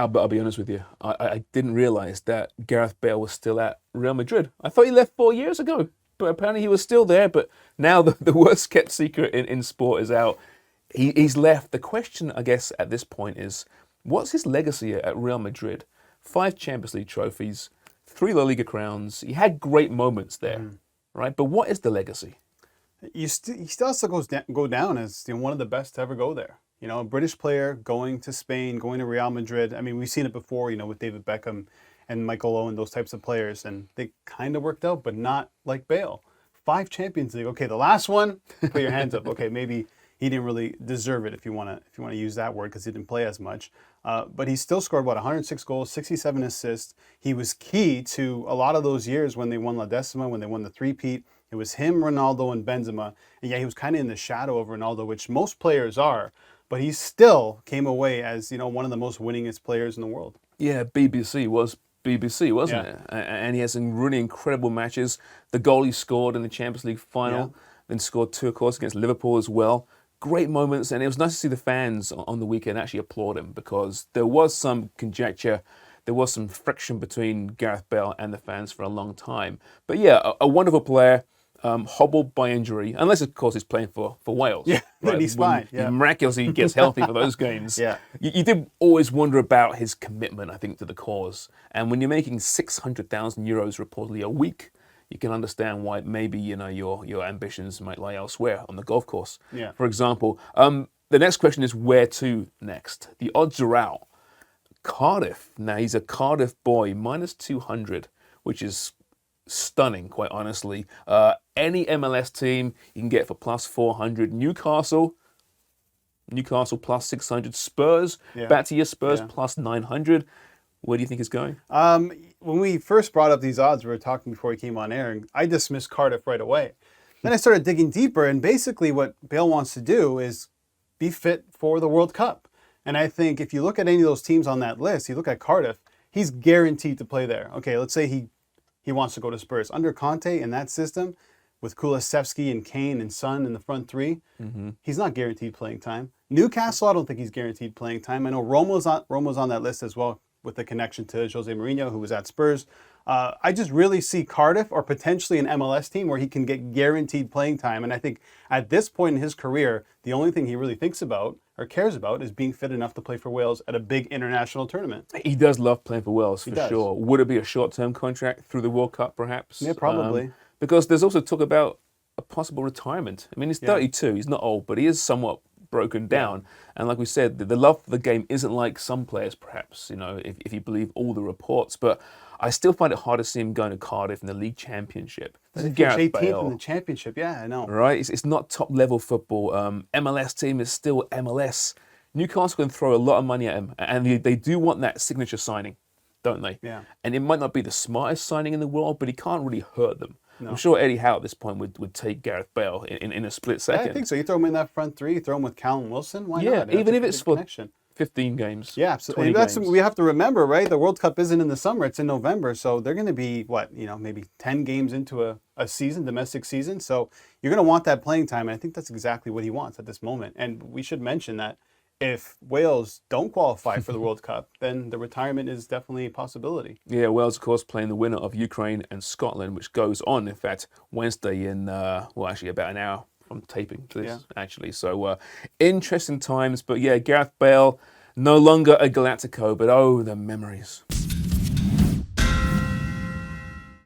Albert, I'll be honest with you. I didn't realize that Gareth Bale was still at Real Madrid. I thought he left 4 years ago, but apparently he was still there. But now the worst kept secret in sport is out. He's left. The question, I guess, at this point is, what's his legacy at Real Madrid? 5 Champions League trophies, 3 La Liga crowns. He had great moments there, right? But what is the legacy? He still has to go down as one of the best to ever go there. A British player going to Spain, going to Real Madrid. I mean, we've seen it before, with David Beckham and Michael Owen, those types of players, and they kind of worked out, but not like Bale. 5 Champions League. Okay, the last one, put your hands up. Okay, maybe he didn't really deserve it if you want to use that word because he didn't play as much. But he still scored 106 goals, 67 assists. He was key to a lot of those years when they won La Decima, when they won the three-peat. It was him, Ronaldo, and Benzema. And yeah, he was kind of in the shadow of Ronaldo, which most players are. But he still came away as, one of the most winningest players in the world. Yeah, BBC, wasn't it? And he has some really incredible matches. The goal he scored in the Champions League final, then scored 2, of course, against Liverpool as well. Great moments, and it was nice to see the fans on the weekend actually applaud him because there was some conjecture, there was some friction between Gareth Bale and the fans for a long time. But yeah, a wonderful player. Hobbled by injury, unless of course he's playing for Wales. Yeah, right? He's fine. He miraculously gets healthy for those games. Yeah, you did always wonder about his commitment, I think, to the cause. And when you're making 600,000 euros reportedly a week, you can understand why maybe your ambitions might lie elsewhere on the golf course. Yeah. For example, the next question is where to next. The odds are out. Cardiff. Now he's a Cardiff boy, -200, which is stunning, quite honestly. Any MLS team you can get for +400. Newcastle +600. Spurs, back to your Spurs, +900. Where do you think it's going? When we first brought up these odds, we were talking before we came on air, and I dismissed Cardiff right away. Then I started digging deeper, and basically what Bale wants to do is be fit for the World Cup. And I think if you look at any of those teams on that list, you look at Cardiff, he's guaranteed to play there. Okay, let's say he wants to go to Spurs. Under Conte in that system, with Kulusevski and Kane and Son in the front 3, he's not guaranteed playing time. Newcastle, I don't think he's guaranteed playing time. I know Romo's on that list as well with the connection to Jose Mourinho, who was at Spurs. I just really see Cardiff or potentially an MLS team where he can get guaranteed playing time. And I think at this point in his career, the only thing he really thinks about or cares about is being fit enough to play for Wales at a big international tournament. He does love playing for Wales, for sure. Would it be a short-term contract through the World Cup, perhaps? Yeah, probably. Because there's also talk about a possible returment. I mean, he's 32, he's not old, but he is somewhat broken down. And like we said, the love for the game isn't like some players, perhaps, if you believe all the reports. But I still find it hard to see him going to Cardiff in the league championship. This is Gareth 18th Bale in the championship, I know. Right? It's not top-level football. MLS team is still MLS. Newcastle can throw a lot of money at him, and they do want that signature signing, don't they? Yeah. And it might not be the smartest signing in the world, but he can't really hurt them. No. I'm sure Eddie Howe at this point would take Gareth Bale in a split second. I think so. You throw him in that front 3, throw him with Callum Wilson, why not? Even if it's for 15 games. Yeah, absolutely. That's what we have to remember, right? The World Cup isn't in the summer, it's in November. So they're going to be, maybe 10 games into a season, domestic season. So you're going to want that playing time. And I think that's exactly what he wants at this moment. And we should mention that if Wales don't qualify for the World Cup, then the retirement is definitely a possibility. Yeah, Wales, of course, playing the winner of Ukraine and Scotland, which goes on, in fact, Wednesday in, actually about an hour from taping this, actually. So interesting times. But yeah, Gareth Bale, no longer a Galactico, but oh, the memories.